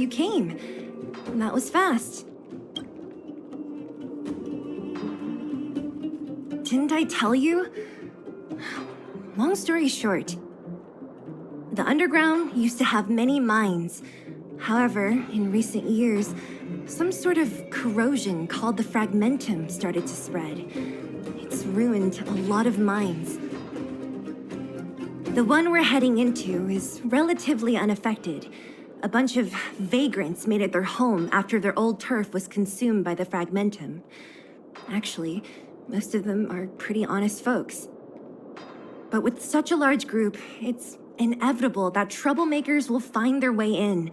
you came. That was fast. Didn't I tell you? Long story short, the underground used to have many mines. However, in recent years, some sort of corrosion called the fragmentum started to spread. It's ruined a lot of mines. The one we're heading into is relatively unaffected. A bunch of vagrants made it their home after their old turf was consumed by the fragmentum. Actually, most of them are pretty honest folks. But with such a large group, it's inevitable that troublemakers will find their way in.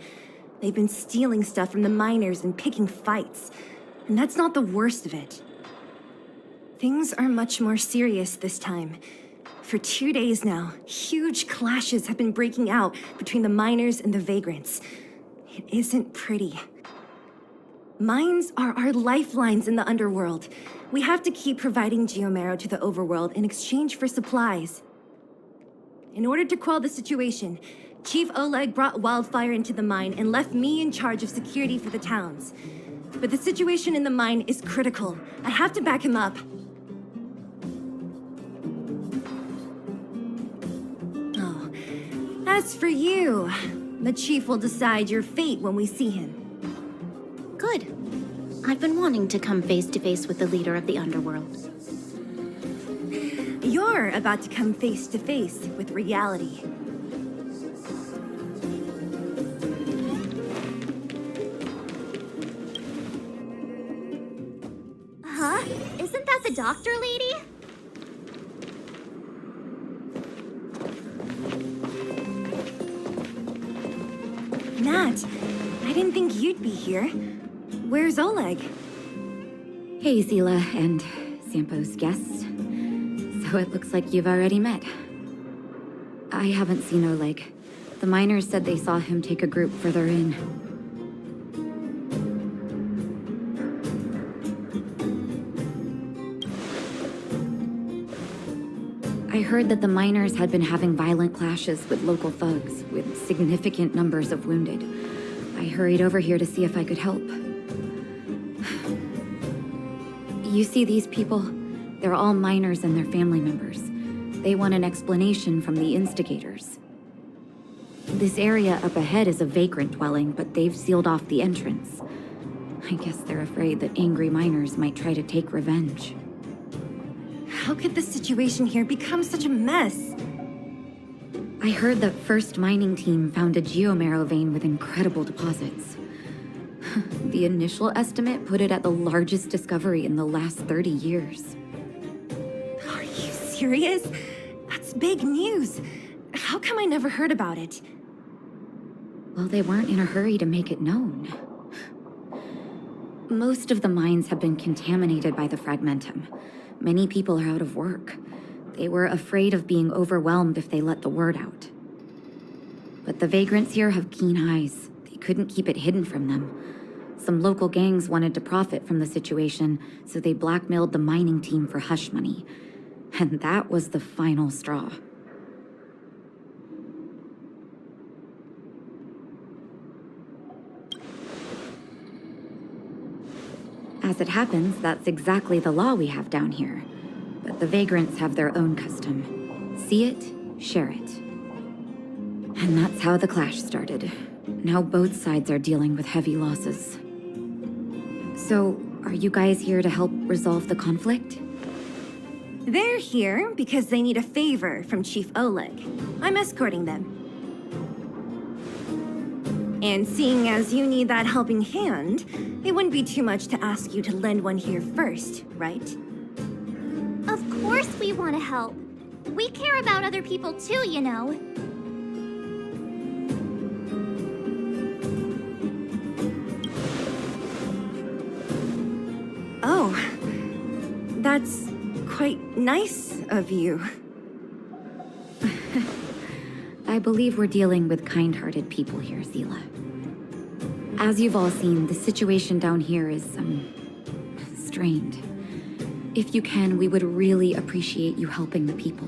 They've been stealing stuff from the miners and picking fights. And that's not the worst of it. Things are much more serious this time. For 2 days now, huge clashes have been breaking out between the miners and the vagrants. It isn't pretty. Mines are our lifelines in the underworld. We have to keep providing geomarrow to the overworld in exchange for supplies. In order to quell the situation, Chief Oleg brought wildfire into the mine and left me in charge of security for the towns. But the situation in the mine is critical. I have to back him up. Oh, as for you, the Chief will decide your fate when we see him. Good. I've been wanting to come face to face with the leader of the underworld. You're about to come face to face with reality. Huh? Isn't that the doctor lady? Nat, I didn't think you'd be here. Where's Oleg? Hey, Zila and Sampo's guests. So it looks like you've already met. I haven't seen Oleg. The miners said they saw him take a group further in. I heard that the miners had been having violent clashes with local thugs, with significant numbers of wounded. I hurried over here to see if I could help. You see these people? They're all miners and their family members. They want an explanation from the instigators. This area up ahead is a vagrant dwelling, but they've sealed off the entrance. I guess they're afraid that angry miners might try to take revenge. How could the situation here become such a mess? I heard that First Mining Team found a geomarrow vein with incredible deposits. The initial estimate put it at the largest discovery in the last 30 years. Are you serious? That's big news. How come I never heard about it? Well, they weren't in a hurry to make it known. Most of the mines have been contaminated by the fragmentum. Many people are out of work. They were afraid of being overwhelmed if they let the word out. But the vagrants here have keen eyes. They couldn't keep it hidden from them. Some local gangs wanted to profit from the situation, so they blackmailed the mining team for hush money. And that was the final straw. As it happens, that's exactly the law we have down here. But the vagrants have their own custom. See it, share it. And that's how the clash started. Now both sides are dealing with heavy losses. So, are you guys here to help resolve the conflict? They're here because they need a favor from Chief Oleg. I'm escorting them. And seeing as you need that helping hand, it wouldn't be too much to ask you to lend one here first, right? Of course we want to help. We care about other people too, you know. Oh, that's quite nice of you. I believe we're dealing with kind-hearted people here, Zila. As you've all seen, the situation down here is, strained. If you can, we would really appreciate you helping the people.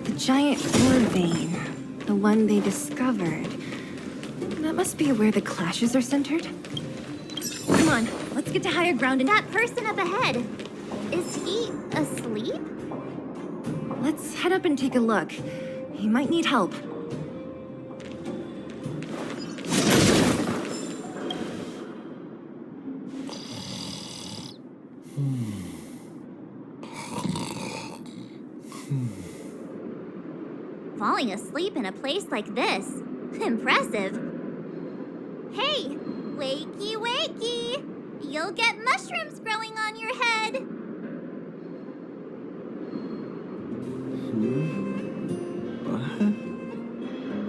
The giant ore vein, the one they discovered. That must be where the clashes are centered. Come on, let's get to higher ground and... That person up ahead, is he asleep? Let's head up and take a look. He might need help. Falling asleep in a place like this. Impressive. Hey, wakey wakey! You'll get mushrooms growing on your head. What?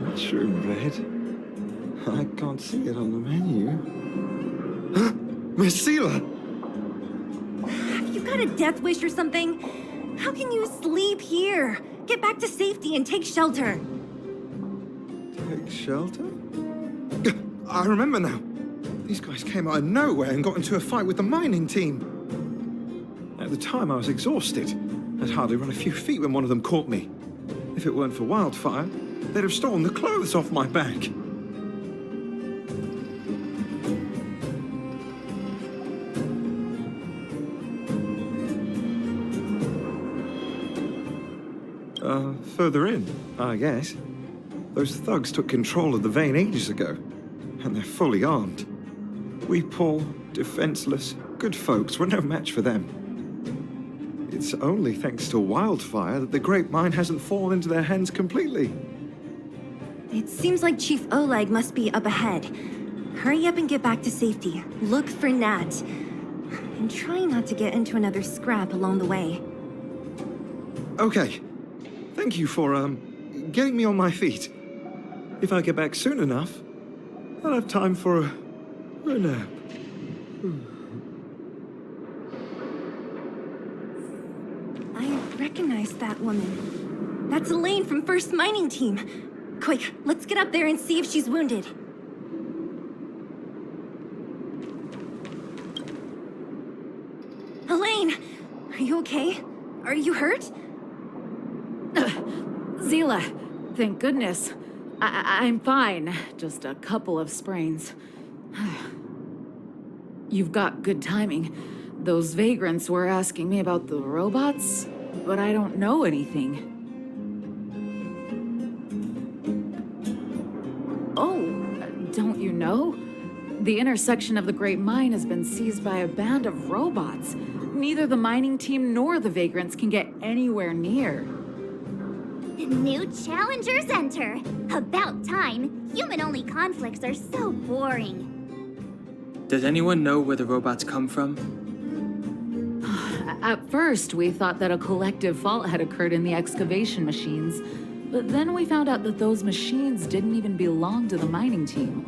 Mushroom bread? I can't see it on the menu. Miss Seela! Have you got a death wish or something? How can you sleep here? Get back to safety and take shelter. Take shelter? I remember now. These guys came out of nowhere and got into a fight with the mining team. At the time, I was exhausted. I'd hardly run a few feet when one of them caught me. If it weren't for Wildfire, they'd have stolen the clothes off my back. Further in, I guess. Those thugs took control of the vein ages ago, and they're fully armed. We poor, defenseless, good folks were no match for them. It's only thanks to Wildfire that the Great Mine hasn't fallen into their hands completely. It seems like Chief Oleg must be up ahead. Hurry up and get back to safety. Look for Nat. And try not to get into another scrap along the way. Okay. Thank you for, getting me on my feet. If I get back soon enough, I'll have time for a nap. I recognize that woman. That's Elaine from First Mining Team. Quick, let's get up there and see if she's wounded. Elaine! Are you okay? Are you hurt? Seela, thank goodness. I'm fine. Just a couple of sprains. You've got good timing. Those vagrants were asking me about the robots, but I don't know anything. Oh, don't you know? The intersection of the Great Mine has been seized by a band of robots. Neither the mining team nor the vagrants can get anywhere near. New challengers enter. About time. Human-only conflicts are so boring. Does anyone know where the robots come from? At first, we thought that a collective fault had occurred in the excavation machines, but then we found out that those machines didn't even belong to the mining team.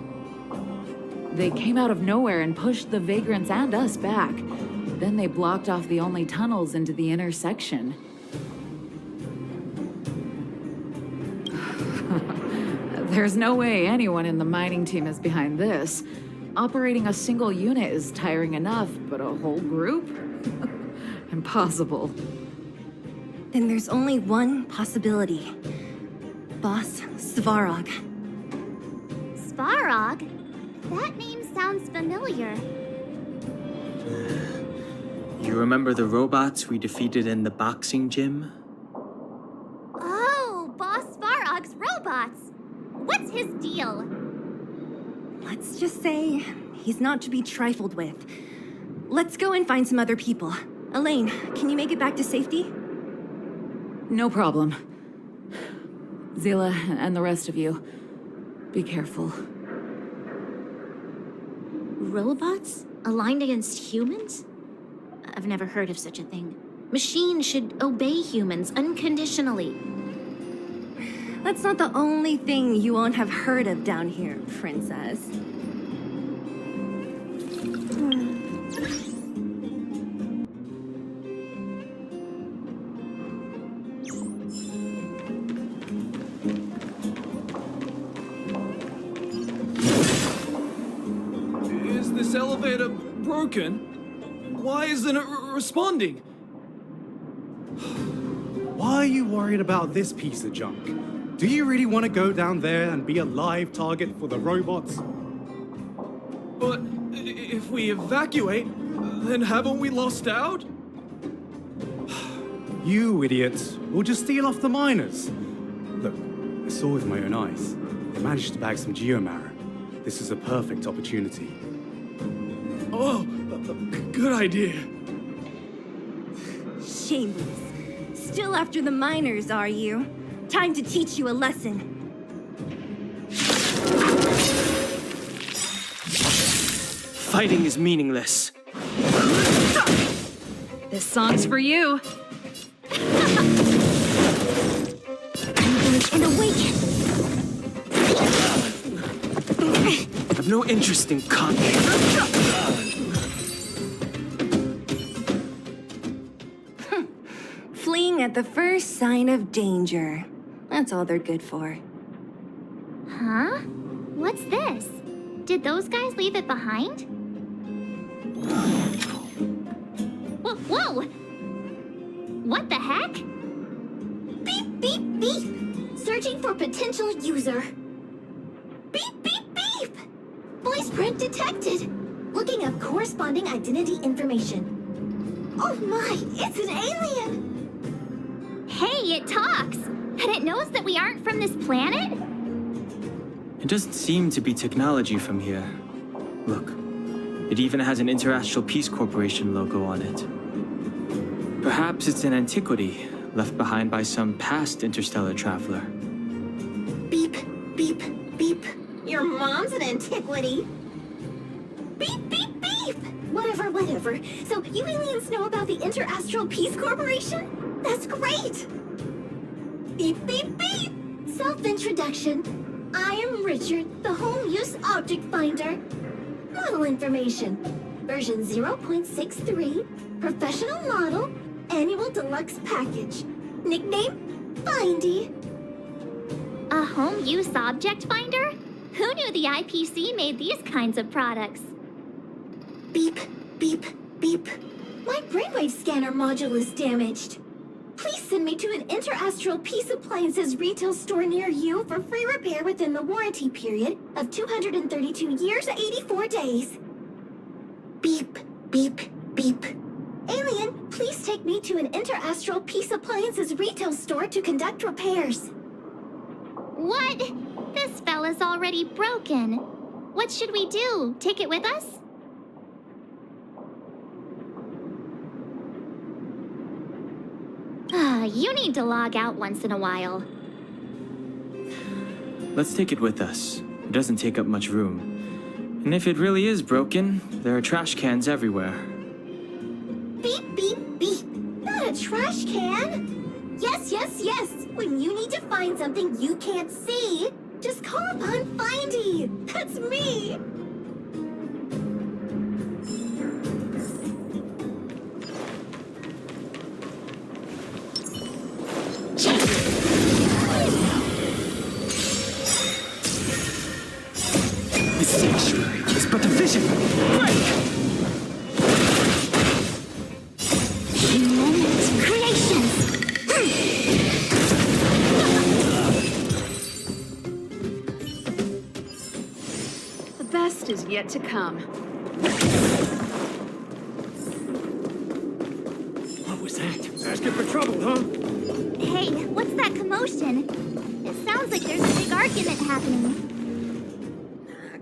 They came out of nowhere and pushed the vagrants and us back. Then they blocked off the only tunnels into the intersection. There's no way anyone in the mining team is behind this. Operating a single unit is tiring enough, but a whole group? Impossible. Then there's only one possibility. Boss Svarog. Svarog? That name sounds familiar. You remember the robots we defeated in the boxing gym? Oh, Boss Svarog's robots! What's his deal? Let's just say he's not to be trifled with. Let's go and find some other people. Elaine, can you make it back to safety? No problem. Zila and the rest of you, be careful. Robots? Aligned against humans? I've never heard of such a thing. Machines should obey humans unconditionally. That's not the only thing you won't have heard of down here, Princess. Is this elevator broken? Why isn't it responding? Why are you worried about this piece of junk? Do you really want to go down there and be a live target for the robots? But if we evacuate, then haven't we lost out? You idiots will just steal off the miners. Look, I saw with my own eyes. They managed to bag some geomarrow. This is a perfect opportunity. Oh, good idea. Shameless. Still after the miners, are you? Time to teach you a lesson. Fighting is meaningless. This song's for you. And awaken! I have no interest in combat. Fleeing at the first sign of danger. That's all they're good for. Huh? What's this? Did those guys leave it behind? Whoa! What the heck? Beep, beep, beep! Searching for potential user. Beep, beep, beep! Voice print detected. Looking up corresponding identity information. Oh my, it's an alien! Hey, it talks! And it knows that we aren't from this planet? It doesn't seem to be technology from here. Look, it even has an Interastral Peace Corporation logo on it. Perhaps it's an antiquity left behind by some past interstellar traveler. Beep, beep, beep. Your mom's an antiquity. Beep, beep, beep! Whatever. So you aliens know about the Interastral Peace Corporation? That's great! Beep, beep, beep! Self-introduction. I am Richard, the Home Use Object Finder. Model information. Version 0.63. Professional model. Annual deluxe package. Nickname? Findy. A home use object finder? Who knew the IPC made these kinds of products? Beep, beep, beep. My brainwave scanner module is damaged. Please send me to an Interastral Peace Appliances retail store near you for free repair within the warranty period of 232 years, 84 days. Beep, beep, beep. Alien, please take me to an Interastral Peace Appliances retail store to conduct repairs. What? This fella's already broken. What should we do? Take it with us? You need to log out once in a while. Let's take it with us. It doesn't take up much room. And if it really is broken, there are trash cans everywhere. Beep, beep, beep. Not a trash can. Yes. When you need to find something you can't see, just call upon Findy. That's me. This sanctuary is but a vision. Moment creations. The best is yet to come. What was that? Asking for trouble, huh? Hey, what's that commotion? It sounds like there's a big argument happening.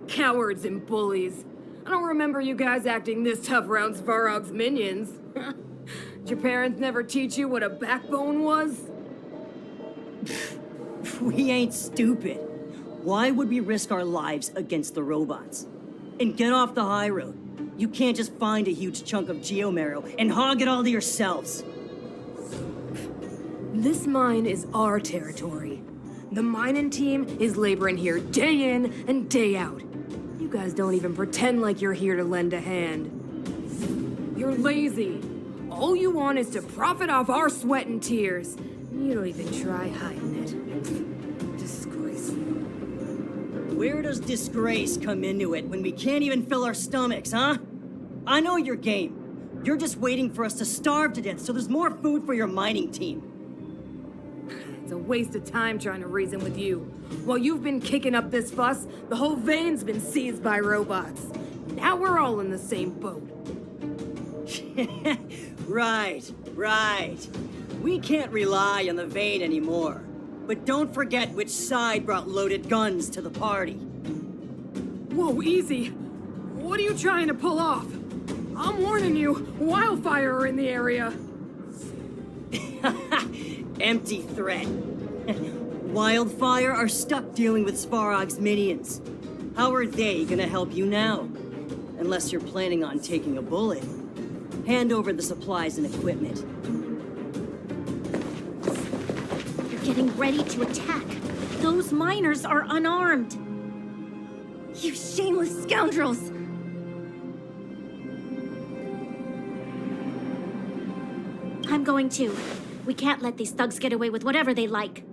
Cowards and bullies. I don't remember you guys acting this tough around Svarog's minions. Did your parents never teach you what a backbone was? We ain't stupid. Why would we risk our lives against the robots? And get off the high road. You can't just find a huge chunk of geomarrow and hog it all to yourselves. This mine is our territory. The mining team is laboring here day in and day out. You guys don't even pretend like you're here to lend a hand. You're lazy. All you want is to profit off our sweat and tears. You don't even try hiding it. Disgraceful. Where does disgrace come into it when we can't even fill our stomachs, huh? I know your game. You're just waiting for us to starve to death so there's more food for your mining team. It's a waste of time trying to reason with you. While you've been kicking up this fuss, the whole vein's been seized by robots. Now we're all in the same boat. Right. We can't rely on the vein anymore. But don't forget which side brought loaded guns to the party. Whoa, easy. What are you trying to pull off? I'm warning you, wildfire are in the area. Empty threat. Wildfire are stuck dealing with Svarog's minions. How are they gonna help you now? Unless you're planning on taking a bullet. Hand over the supplies and equipment. You're getting ready to attack. Those miners are unarmed. You shameless scoundrels! I'm going to. We can't let these thugs get away with whatever they like.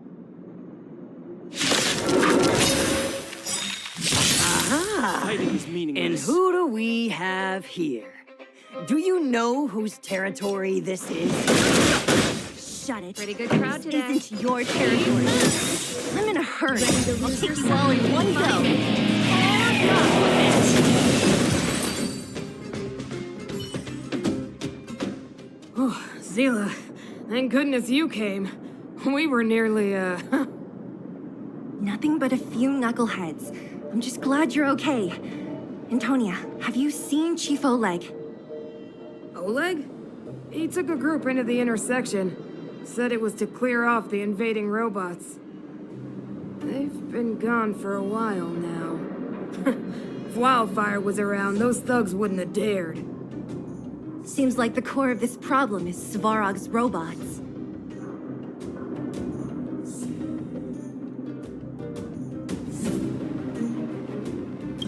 Fighting is meaningless. And who do we have here? Do you know whose territory this is? Shut it. Pretty good crowd today. This isn't your territory. I'm in a hurry. I'll take you all in one go. Oh, Zila, thank goodness you came. We were nearly, Nothing but a few knuckleheads. I'm just glad you're okay. Antonia, have you seen Chief Oleg? Oleg? He took a group into the intersection. Said it was to clear off the invading robots. They've been gone for a while now. If Wildfire was around, those thugs wouldn't have dared. Seems like the core of this problem is Svarog's robots.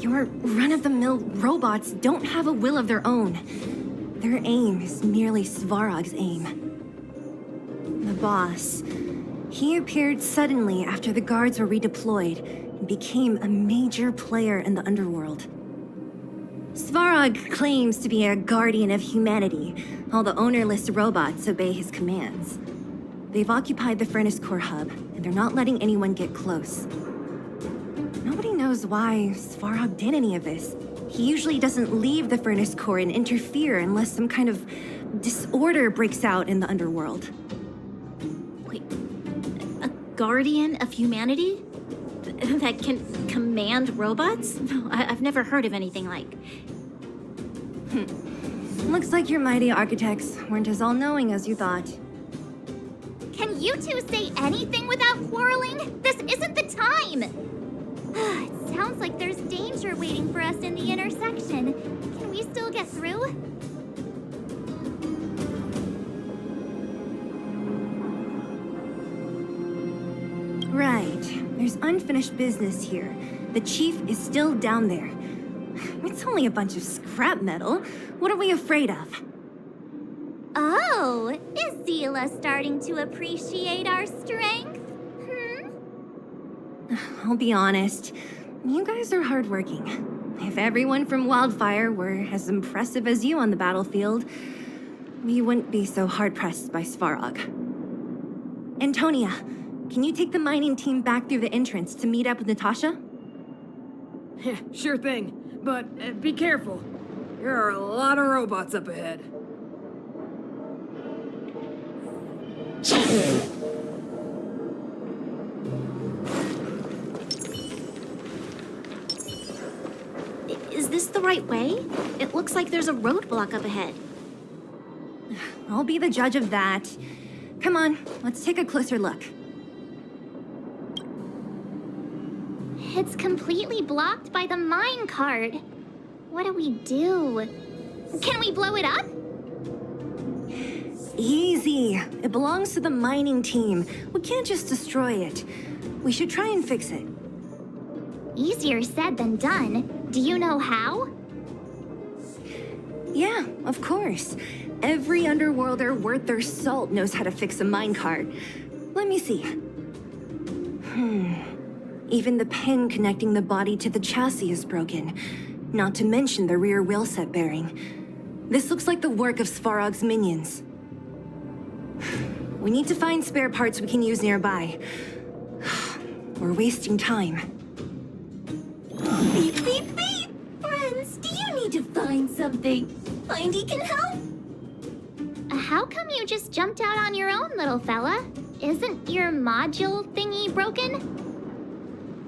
Your run-of-the-mill robots don't have a will of their own. Their aim is merely Svarog's aim. The boss, he appeared suddenly after the guards were redeployed and became a major player in the underworld. Svarog claims to be a guardian of humanity, while the ownerless robots obey his commands. They've occupied the Furnace Core hub, and they're not letting anyone get close. Nobody knows why Svarog did any of this. He usually doesn't leave the Furnace Core and interfere unless some kind of disorder breaks out in the underworld. Wait, a guardian of humanity? That can command robots? I've never heard of anything like. Looks like your mighty architects weren't as all-knowing as you thought. Can you two say anything without quarreling? This isn't the time! It sounds like there's danger waiting for us in the intersection. Can we still get through? Right. There's unfinished business here. The chief is still down there. It's only a bunch of scrap metal. What are we afraid of? Oh, is Zila starting to appreciate our strength? I'll be honest. You guys are hardworking. If everyone from Wildfire were as impressive as you on the battlefield, we wouldn't be so hard-pressed by Svarog. Antonia, can you take the mining team back through the entrance to meet up with Natasha? Sure thing. But be careful. There are a lot of robots up ahead. Is this the right way? It looks like there's a roadblock up ahead. I'll be the judge of that. Come on, let's take a closer look. It's completely blocked by the mine cart. What do we do? Can we blow it up? Easy. It belongs to the mining team. We can't just destroy it. We should try and fix it. Easier said than done. Do you know how? Yeah, of course. Every underworlder worth their salt knows how to fix a minecart. Let me see. Even the pin connecting the body to the chassis is broken. Not to mention the rear wheel set bearing. This looks like the work of Svarog's minions. We need to find spare parts we can use nearby. We're wasting time. Beep, beep, beep! Friends, do you need to find something? Findy can help? How come you just jumped out on your own, little fella? Isn't your module thingy broken?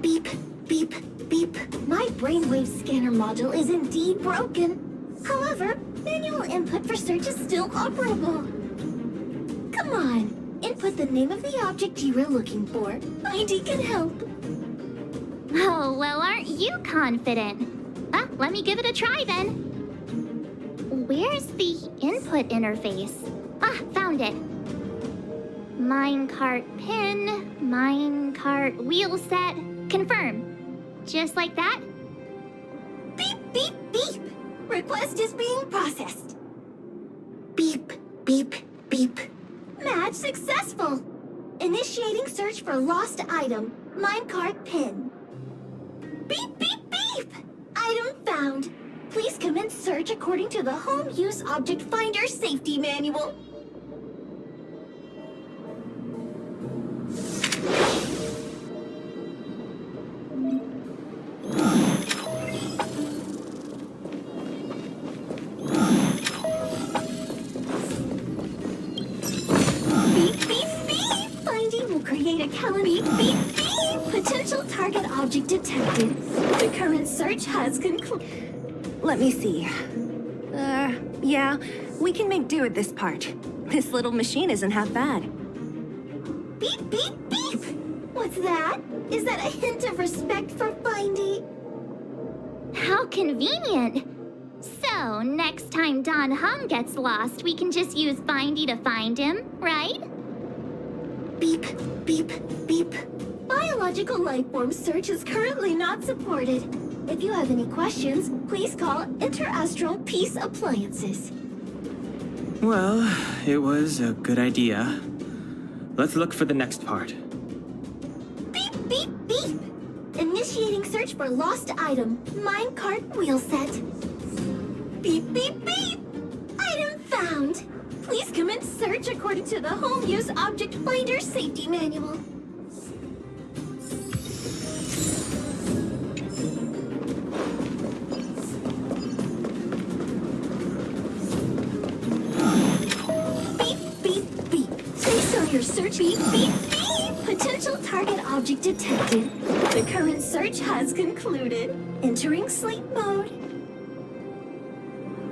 Beep, beep, beep. My brainwave scanner module is indeed broken. However, manual input for search is still operable. Come on, input the name of the object you were looking for. Findy can help. Oh, well, aren't you confident? Let me give it a try then. Where's the input interface? Found it. Minecart pin, minecart wheel set, confirm. Just like that? Beep, beep, beep. Request is being processed. Beep, beep, beep. Match successful. Initiating search for lost item, minecart pin. Beep, beep, beep. Item found. Please commence search according to the Home Use Object Finder Safety Manual. Beep, beep, beep. Finding will create a calendar. Beep, beep, beep. Potential target object detected. The current search has concluded. Let me see. Yeah, we can make do with this part. This little machine isn't half bad. Beep, beep, beep! What's that? Is that a hint of respect for Findy? How convenient. So, next time Don Hum gets lost, we can just use Findy to find him, right? Beep, beep, beep. Biological life form search is currently not supported. If you have any questions, please call Interastral Peace Appliances. Well, it was a good idea. Let's look for the next part. Beep, beep, beep! Initiating search for lost item, minecart wheel set. Beep, beep, beep! Item found! Please commence search according to the Home Use Object Finder Safety Manual. Your search. Beep, beep, beep! Potential target object detected. The current search has concluded. Entering sleep mode.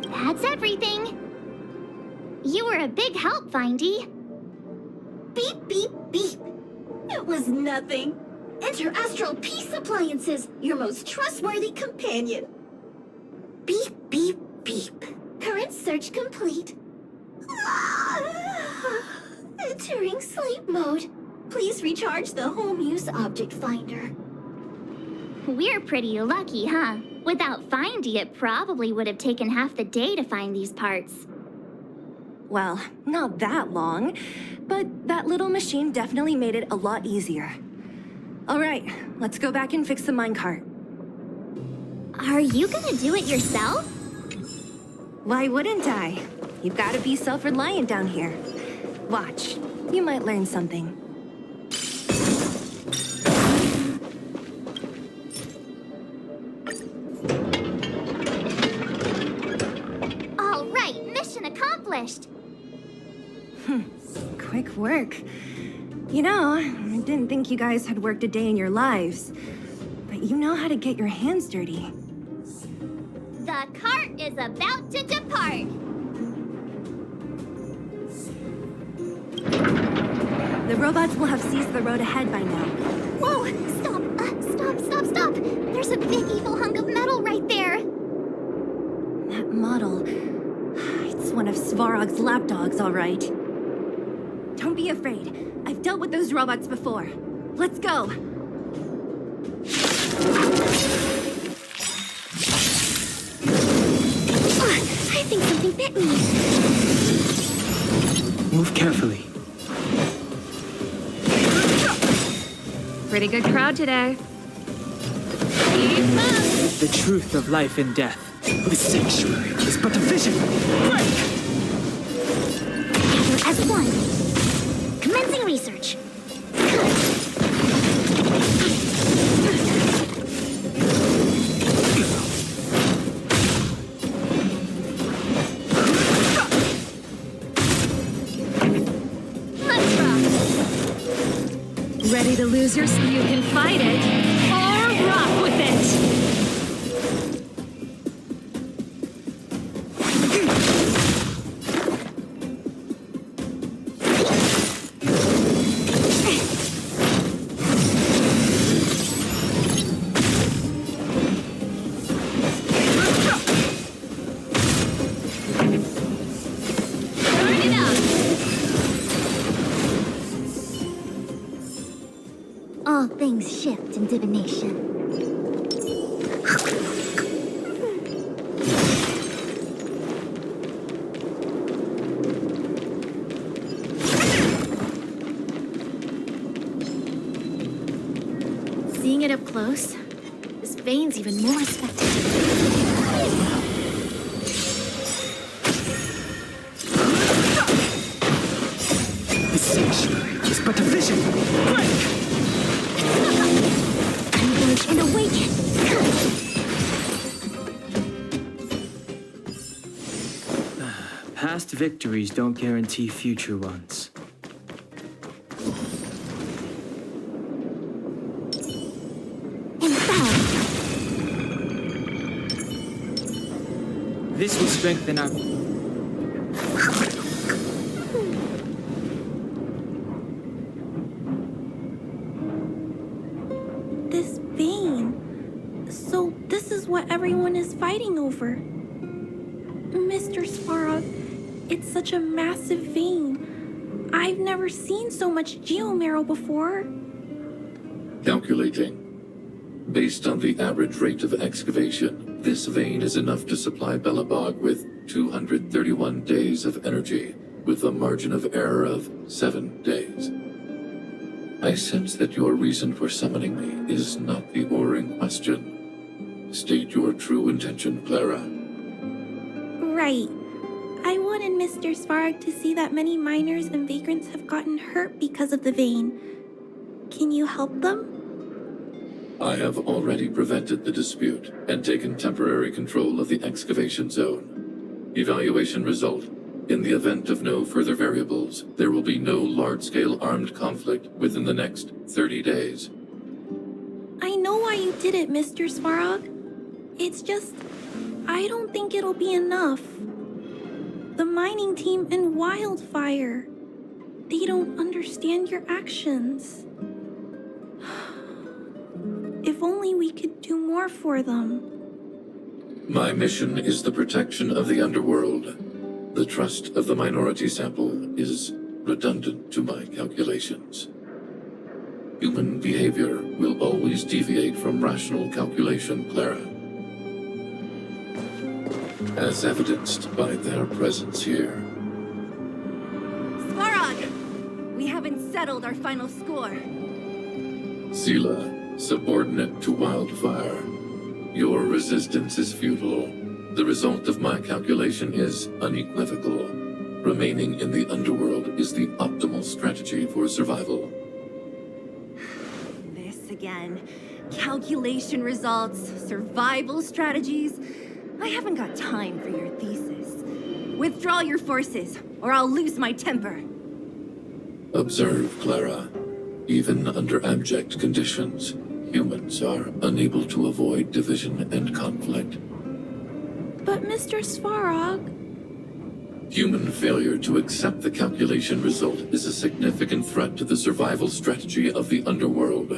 That's everything. You were a big help, Findy. Beep, beep, beep. It was nothing. Interastral Peace Appliances, your most trustworthy companion. Beep, beep, beep. Current search complete. Entering sleep mode. Please recharge the Home Use Object Finder. We're pretty lucky, huh? Without Findy, it probably would have taken half the day to find these parts. Well, not that long, but that little machine definitely made it a lot easier. All right, let's go back and fix the minecart. Are you gonna do it yourself? Why wouldn't I? You've got to be self-reliant down here. Watch. You might learn something. All right, mission accomplished. Quick work. You know, I didn't think you guys had worked a day in your lives. But you know how to get your hands dirty. The cart is about to depart. The robots will have seized the road ahead by now. Whoa! Stop! Stop! There's a big evil hunk of metal right there. That model... It's one of Svarog's lapdogs, all right. Don't be afraid. I've dealt with those robots before. Let's go! I think something bit me. Move carefully. Pretty good crowd today. The truth of life and death. The sanctuary is but a vision. Break! Together as one. Commencing research. Let's rock. Ready to lose your... You can fight it, or rock with it! Turn it up. All things shift in divination. Seeing it up close, this vein's even more spectacular. The sanctuary is but a vision. Break! Converge and awaken. Past victories don't guarantee future ones. This will strengthen our... This vein. So this is what everyone is fighting over. Mr. Svarog, it's such a massive vein. I've never seen so much geomarrow before. Calculating. Based on the average rate of excavation, this vein is enough to supply Belobog with 231 days of energy, with a margin of error of 7 days. I sense that your reason for summoning me is not the ore in question. State your true intention, Clara. Right. I wanted Mr. Svarog to see that many miners and vagrants have gotten hurt because of the vein. Can you help them? I have already prevented the dispute and taken temporary control of the excavation zone. Evaluation result. In the event of no further variables, there will be no large-scale armed conflict within the next 30 days. I know why you did it, Mr. Svarog. It's just, I don't think it'll be enough. The mining team and Wildfire, they don't understand your actions. If only we could do more for them. My mission is the protection of the underworld. The trust of the minority sample is redundant to my calculations. Human behavior will always deviate from rational calculation, Clara. As evidenced by their presence here. Svarog! We haven't settled our final score. Sela, subordinate to Wildfire. Your resistance is futile. The result of my calculation is unequivocal. Remaining in the underworld is the optimal strategy for survival. This again. Calculation results, survival strategies. I haven't got time for your thesis. Withdraw your forces, or I'll lose my temper. Observe, Clara. Even under abject conditions, humans are unable to avoid division and conflict. But Mr. Svarog... Human failure to accept the calculation result is a significant threat to the survival strategy of the underworld.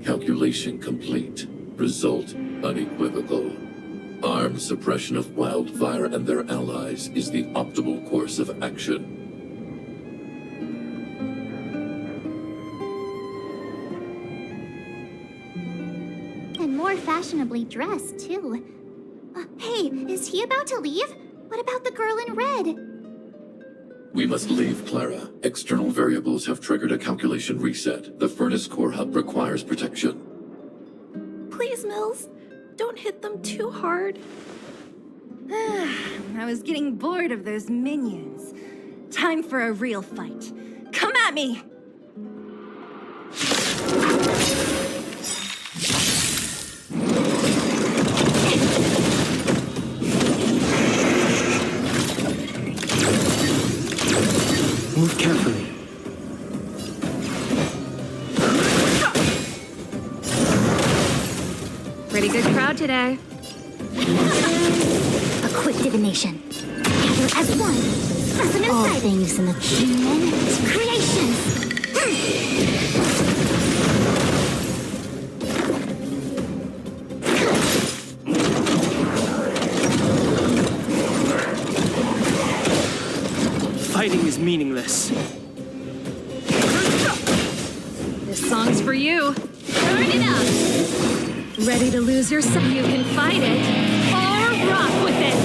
Calculation complete. Result unequivocal. Armed suppression of Wildfire and their allies is the optimal course of action. And more fashionably dressed, too. Hey, is he about to leave? What about the girl in red? We must leave, Clara. External variables have triggered a calculation reset. The furnace core hub requires protection. Please, Mills, don't hit them too hard. I was getting bored of those minions. Time for a real fight. Come at me! Move carefully. Pretty good crowd today. A quick divination. Gather as one. Specimen all sighting. Things in the human creations. Fighting is meaningless. This song's for you. Turn it up. Ready to lose yourself? You can fight it or rock with it.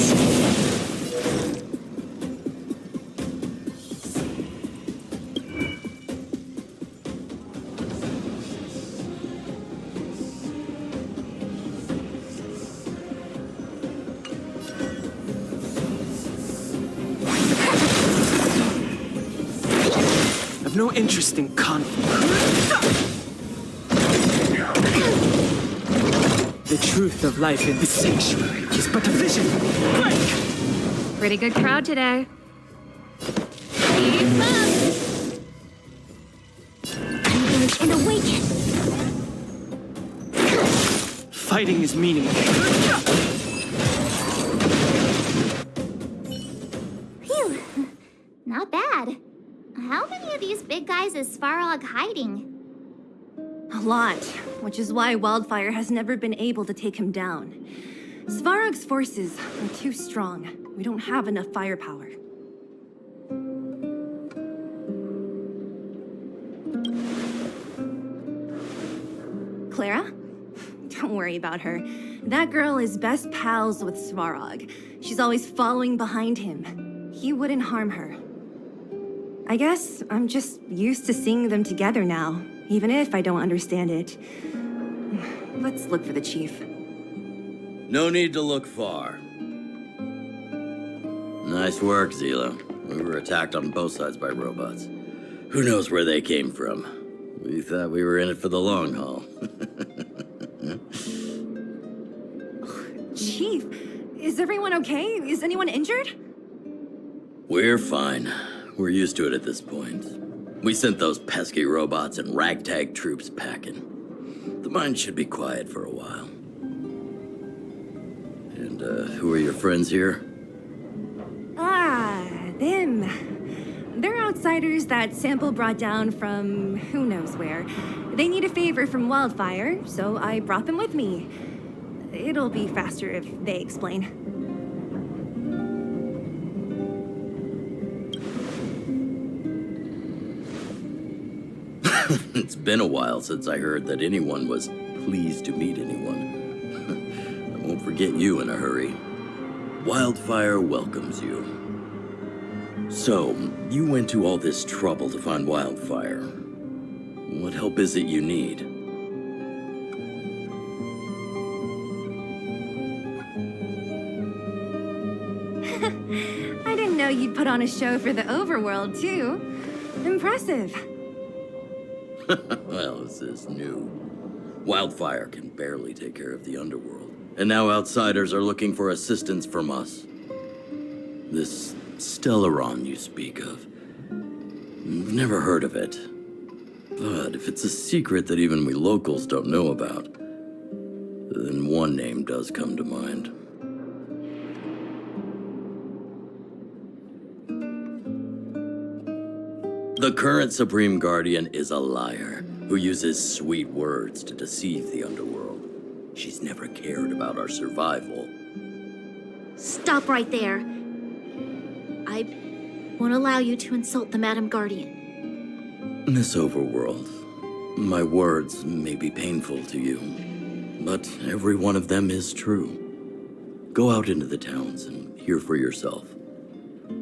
I've no interest in conflict. The truth of life in this sanctuary is but a vision. Break! Pretty good crowd today. Keep up. Engage and awaken. Fighting is meaningless. Phew. Not bad. How many of these big guys is Svarog hiding? A lot, which is why Wildfire has never been able to take him down. Svarog's forces are too strong. We don't have enough firepower. Clara? Don't worry about her. That girl is best pals with Svarog. She's always following behind him. He wouldn't harm her. I guess I'm just used to seeing them together now, even if I don't understand it. Let's look for the chief. No need to look far. Nice work, Zila. We were attacked on both sides by robots. Who knows where they came from? We thought we were in it for the long haul. Chief, is everyone okay? Is anyone injured? We're fine. We're used to it at this point. We sent those pesky robots and ragtag troops packing. The mine should be quiet for a while. And, who are your friends here? Ah, them. They're outsiders that Sample brought down from who knows where. They need a favor from Wildfire, so I brought them with me. It'll be faster if they explain. It's been a while since I heard that anyone was pleased to meet anyone. I won't forget you in a hurry. Wildfire welcomes you. So, you went to all this trouble to find Wildfire. What help is it you need? I didn't know you'd put on a show for the overworld, too. Impressive. Well, this is new. Wildfire can barely take care of the underworld, and now outsiders are looking for assistance from us. This Stellaron you speak of, I've never heard of it. But if it's a secret that even we locals don't know about, then one name does come to mind. The current Supreme Guardian is a liar who uses sweet words to deceive the underworld. She's never cared about our survival. Stop right there. I won't allow you to insult the Madam Guardian. Miss Overworld, my words may be painful to you, but every one of them is true. Go out into the towns and hear for yourself.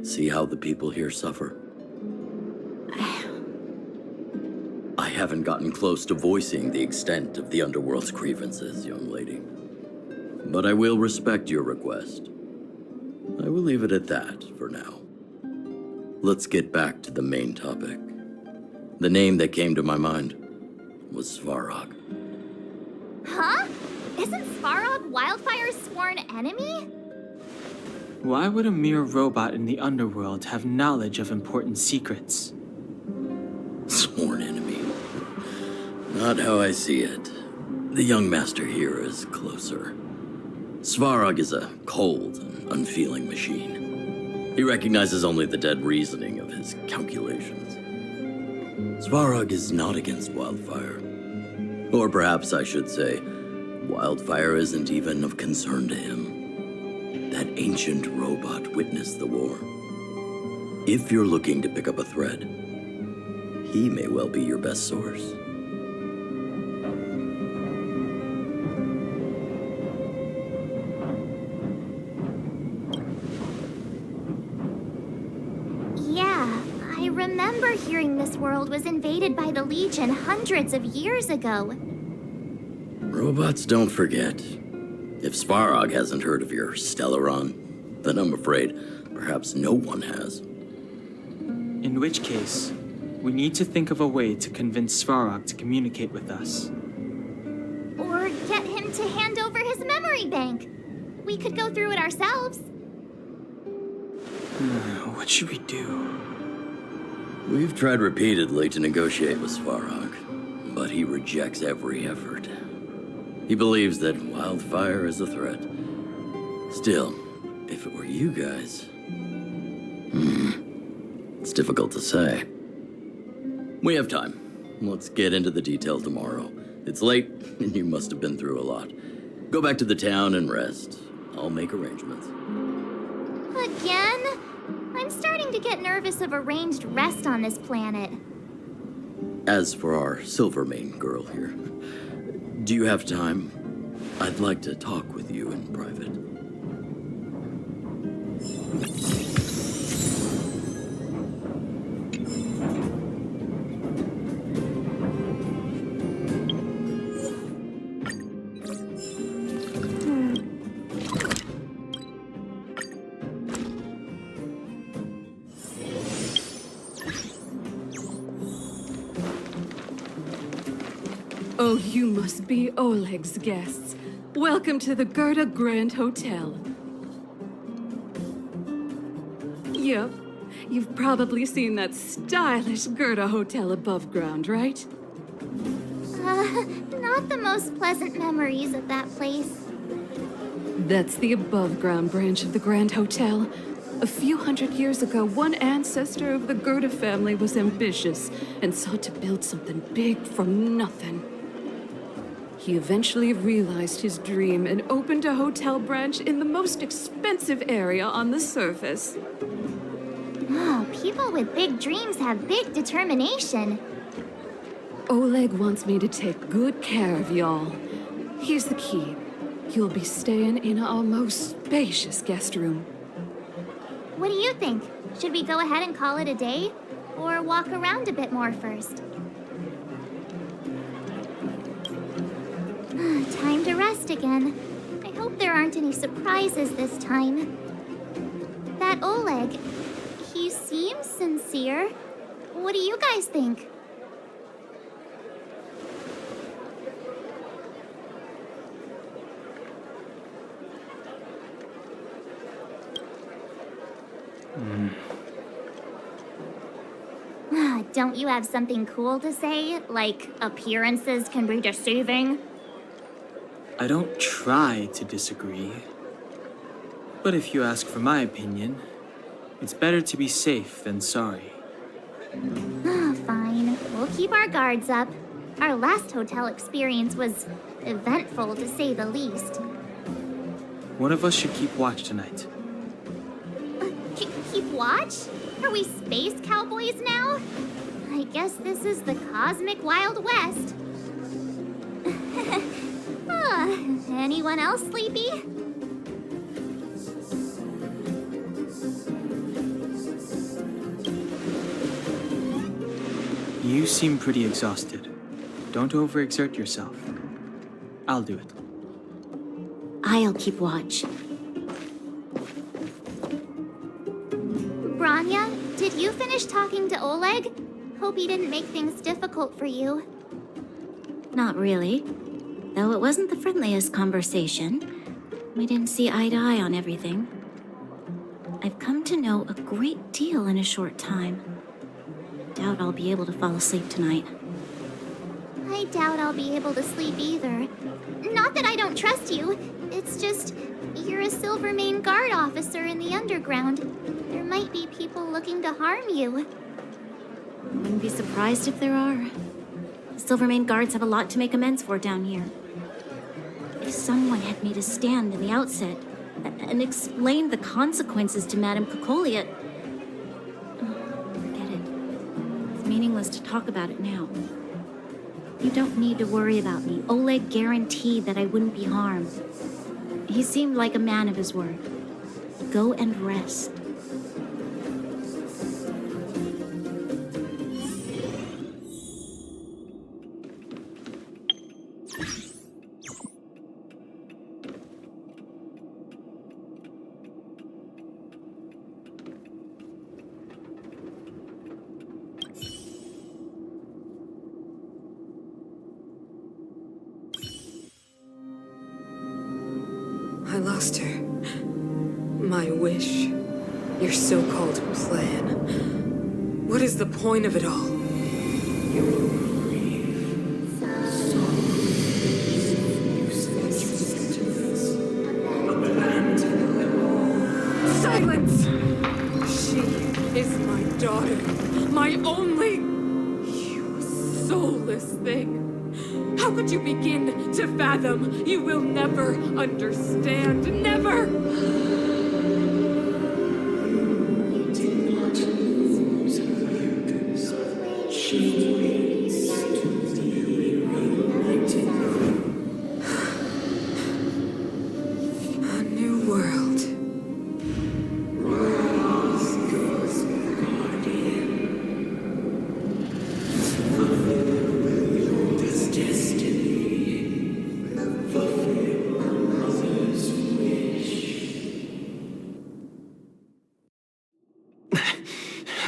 See how the people here suffer. I haven't gotten close to voicing the extent of the underworld's grievances, young lady. But I will respect your request. I will leave it at that for now. Let's get back to the main topic. The name that came to my mind was Svarog. Huh? Isn't Svarog Wildfire's sworn enemy? Why would a mere robot in the underworld have knowledge of important secrets? Sworn enemy. Not how I see it. The young master here is closer. Svarog is a cold and unfeeling machine. He recognizes only the dead reasoning of his calculations. Svarog is not against Wildfire. Or perhaps I should say, Wildfire isn't even of concern to him. That ancient robot witnessed the war. If you're looking to pick up a thread, he may well be your best source. Yeah, I remember hearing this world was invaded by the Legion hundreds of years ago. Robots don't forget. If Svarog hasn't heard of your Stellaron, then I'm afraid perhaps no one has. In which case, we need to think of a way to convince Svarog to communicate with us. Or get him to hand over his memory bank. We could go through it ourselves. What should we do? We've tried repeatedly to negotiate with Svarog, but he rejects every effort. He believes that Wildfire is a threat. Still, if it were you guys... it's difficult to say. We have time. Let's get into the detail tomorrow. It's late, and you must have been through a lot. Go back to the town and rest. I'll make arrangements. Again? I'm starting to get nervous of arranged rest on this planet. As for our Silvermane girl here, do you have time? I'd like to talk with you in private. Oh, you must be Oleg's guests. Welcome to the Gerda Grand Hotel. Yep, you've probably seen that stylish Gerda Hotel above ground, right? Not the most pleasant memories of that place. That's the above-ground branch of the Grand Hotel. A few hundred years ago, one ancestor of the Gerda family was ambitious and sought to build something big from nothing. He eventually realized his dream and opened a hotel branch in the most expensive area on the surface. Oh, people with big dreams have big determination. Oleg wants me to take good care of y'all. Here's the key. You'll be staying in our most spacious guest room. What do you think? Should we go ahead and call it a day? Or walk around a bit more first? Time to rest again. I hope there aren't any surprises this time. that Oleg. He seems sincere. What do you guys think? Don't you have something cool to say? Like, appearances can be deceiving? I don't try to disagree. But if you ask for my opinion, it's better to be safe than sorry. Fine. We'll keep our guards up. Our last hotel experience was eventful, to say the least. One of us should keep watch tonight. Keep watch? Are we space cowboys now? I guess this is the cosmic Wild West. Anyone else sleepy? You seem pretty exhausted. Don't overexert yourself. I'll do it. I'll keep watch. Branya, did you finish talking to Oleg? Hope he didn't make things difficult for you. Not really. Though it wasn't the friendliest conversation. We didn't see eye to eye on everything. I've come to know a great deal in a short time. Doubt I'll be able to fall asleep tonight. I doubt I'll be able to sleep either. Not that I don't trust you. It's just, you're a Silvermane Guard officer in the underground. There might be people looking to harm you. Wouldn't be surprised if there are. The Silvermane Guards have a lot to make amends for down here. If someone had made a stand in the outset and explained the consequences to Madame Cocolia... Forget it. It's meaningless to talk about it now. You don't need to worry about me. Oleg guaranteed that I wouldn't be harmed. He seemed like a man of his word. Go and rest. I lost her. My wish. Your so-called plan. What is the point of it all? Silence! She is my daughter. My only... You soulless thing. How could you begin to fathom? You will never understand. Never! A new world.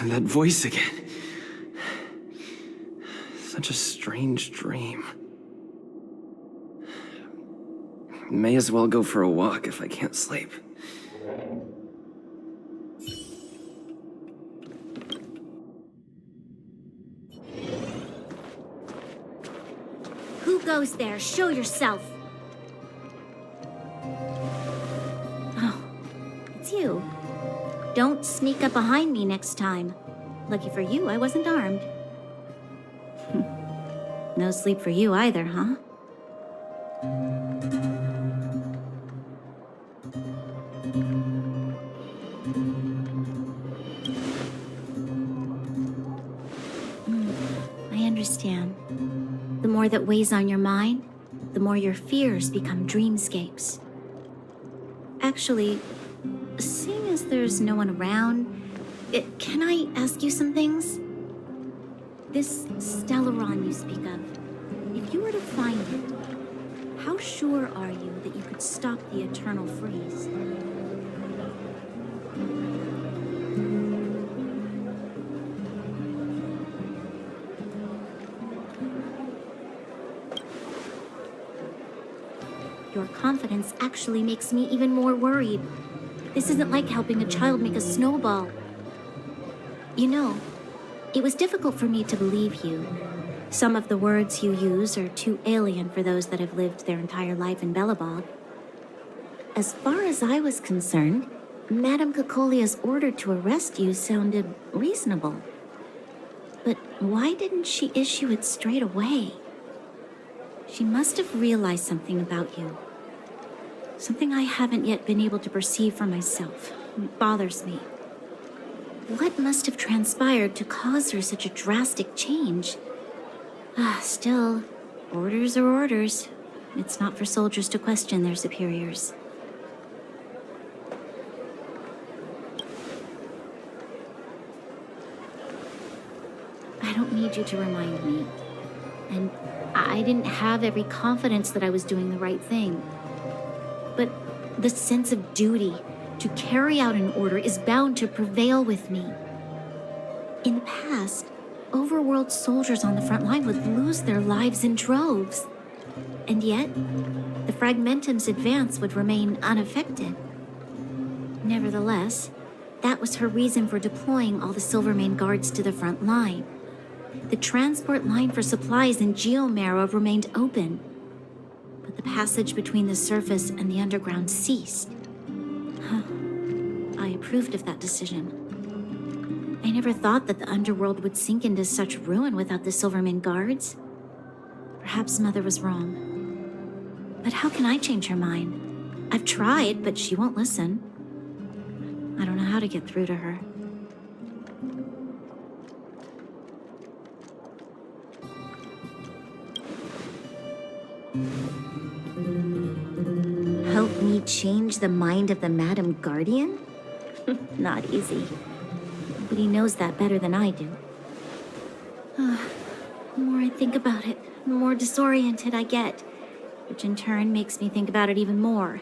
That voice again. Such a strange dream. May as well go for a walk if I can't sleep. Who goes there? Show yourself. Oh, it's you. Don't sneak up behind me next time. Lucky for you, I wasn't armed. No sleep for you either, huh? I understand. The more that weighs on your mind, the more your fears become dreamscapes. Actually, seeing as there's no one around, can I ask you some things? This Stellaron you speak of, if you were to find it, how sure are you that you could stop the eternal freeze? confidence actually makes me even more worried. This isn't like helping a child make a snowball. You know, it was difficult for me to believe you. Some of the words you use are too alien for those that have lived their entire life in Belobog. As far as I was concerned, Madame Cocolia's order to arrest you sounded reasonable. But why didn't she issue it straight away? She must have realized something about you. Something I haven't yet been able to perceive for myself. It bothers me. What must have transpired to cause her such a drastic change? Still, orders are orders. It's not for soldiers to question their superiors. I don't need you to remind me. And I didn't have every confidence that I was doing the right thing. But the sense of duty to carry out an order is bound to prevail with me. In the past, overworld soldiers on the front line would lose their lives in droves. And yet, the Fragmentum's advance would remain unaffected. Nevertheless, that was her reason for deploying all the Silvermane guards to the front line. The transport line for supplies in Geomarrow remained open, but the passage between the surface and the underground ceased. I approved of that decision. I never thought that the underworld would sink into such ruin without the Silvermane guards. Perhaps Mother was wrong. But how can I change her mind? I've tried, but she won't listen. I don't know how to get through to her. Help me change the mind of the Madam Guardian? Not easy. Nobody knows that better than I do. The more I think about it, the more disoriented I get, which in turn makes me think about it even more.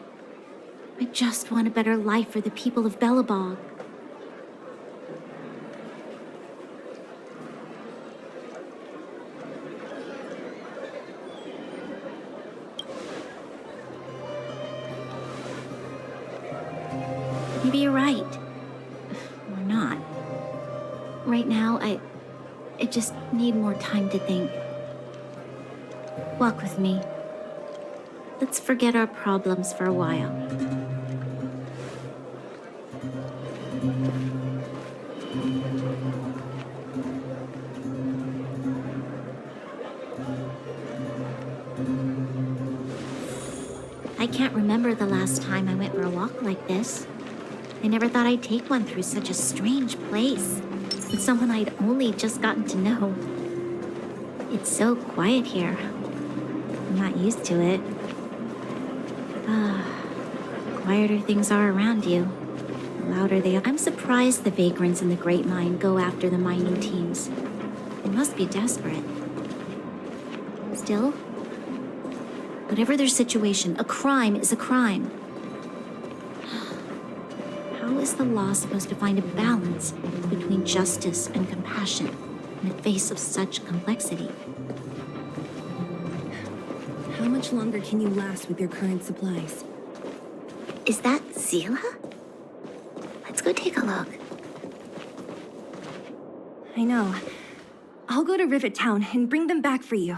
I just want a better life for the people of Belobog. Maybe you're right. Or not. Right now, I just need more time to think. Walk with me. Let's forget our problems for a while. I can't remember the last time I went for a walk like this. I never thought I'd take one through such a strange place, with someone I'd only just gotten to know. It's so quiet here. I'm not used to it. The quieter things are around you, the louder they are. I'm surprised the vagrants in the Great Mine go after the mining teams. They must be desperate. Still, whatever their situation, a crime is a crime. How is the law supposed to find a balance between justice and compassion in the face of such complexity? How much longer can you last with your current supplies? Is that Zila? Let's go take a look. I know. I'll go to Rivet Town and bring them back for you.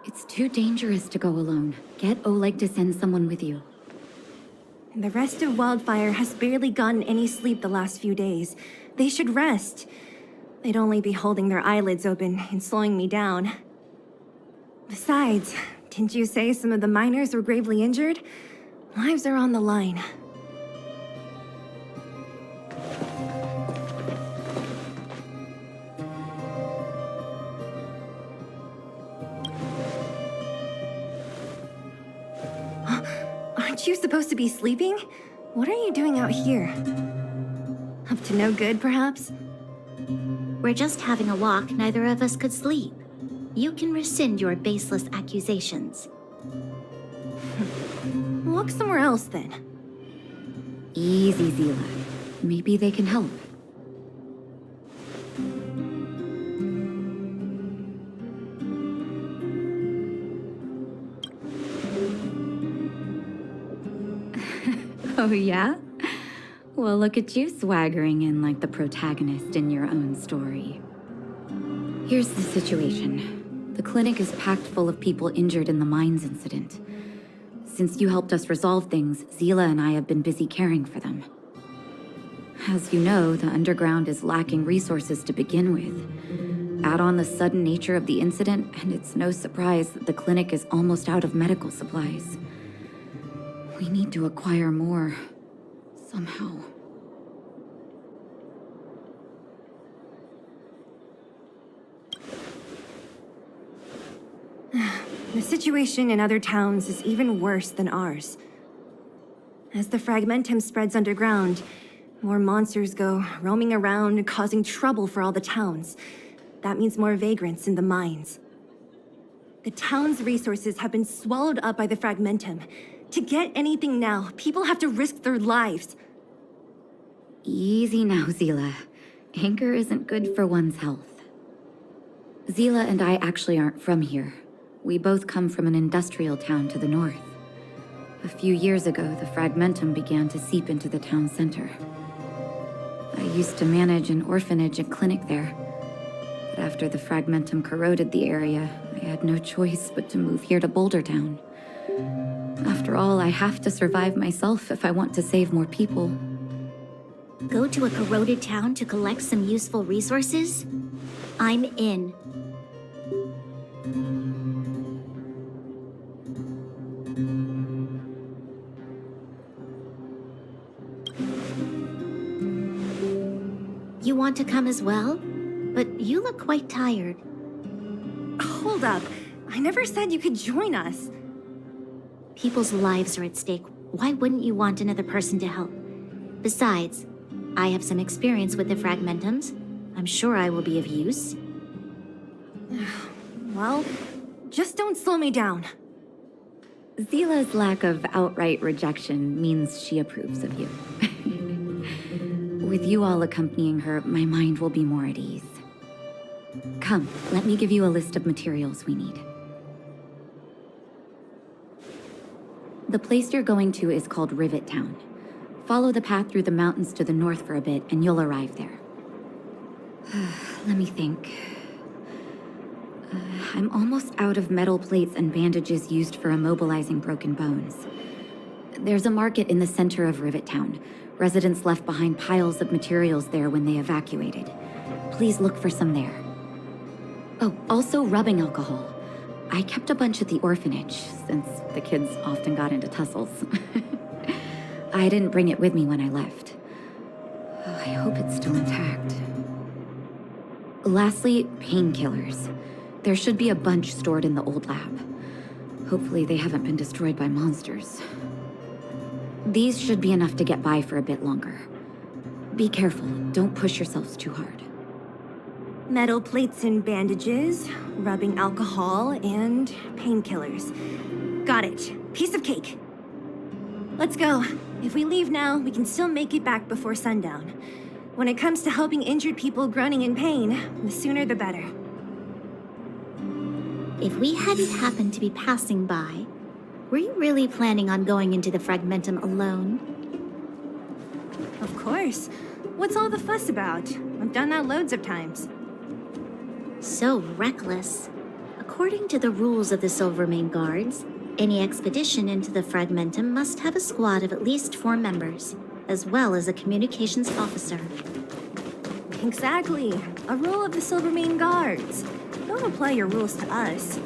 It's too dangerous to go alone. Get Oleg to send someone with you. The rest of Wildfire has barely gotten any sleep the last few days. They should rest. They'd only be holding their eyelids open and slowing me down. Besides, didn't you say some of the miners were gravely injured? Lives are on the line. Aren't you supposed to be sleeping? What are you doing out here? Up to no good, perhaps? We're just having a walk. Neither of us could sleep. You can rescind your baseless accusations. Walk somewhere else, then. Easy, Zila. Maybe they can help. Oh, yeah? Well, look at you swaggering in like the protagonist in your own story. Here's the situation. The clinic is packed full of people injured in the mines incident. Since you helped us resolve things, Zila and I have been busy caring for them. As you know, the underground is lacking resources to begin with. Add on the sudden nature of the incident, and it's no surprise that the clinic is almost out of medical supplies. We need to acquire more, somehow. The situation in other towns is even worse than ours. As the fragmentum spreads underground, more monsters go roaming around, causing trouble for all the towns. That means more vagrants in the mines. The town's resources have been swallowed up by the fragmentum. To get anything now, people have to risk their lives. Easy now, Zila. Anger isn't good for one's health. Zila and I actually aren't from here. We both come from an industrial town to the north. A few years ago, the fragmentum began to seep into the town center. I used to manage an orphanage and clinic there. But after the fragmentum corroded the area, I had no choice but to move here to Boulder Town. After all, I have to survive myself if I want to save more people. Go to a corroded town to collect some useful resources? I'm in. You want to come as well? But you look quite tired. Hold up. I never said you could join us. People's lives are at stake. Why wouldn't you want another person to help? Besides, I have some experience with the fragmentums. I'm sure I will be of use. Well, just don't slow me down. Zila's lack of outright rejection means she approves of you. With you all accompanying her, my mind will be more at ease. Come, let me give you a list of materials we need. The place you're going to is called Rivet Town. Follow the path through the mountains to the north for a bit, and you'll arrive there. Let me think. I'm almost out of metal plates and bandages used for immobilizing broken bones. There's a market in the center of Rivet Town. Residents left behind piles of materials there when they evacuated. Please look for some there. Oh, also rubbing alcohol. I kept a bunch at the orphanage, since the kids often got into tussles. I didn't bring it with me when I left. Oh, I hope it's still intact. Lastly, painkillers. There should be a bunch stored in the old lab. Hopefully they haven't been destroyed by monsters. These should be enough to get by for a bit longer. Be careful, don't push yourselves too hard. Metal plates and bandages, rubbing alcohol, and painkillers. Got it. Piece of cake. Let's go. If we leave now, we can still make it back before sundown. When it comes to helping injured people groaning in pain, the sooner the better. If we hadn't happened to be passing by, were you really planning on going into the fragmentum alone? Of course. What's all the fuss about? I've done that loads of times. So reckless. According to the rules of the Silvermane Guards, any expedition into the fragmentum must have a squad of at least 4 members, as well as a communications officer. Exactly. A rule of the Silvermane Guards. Don't apply your rules to us.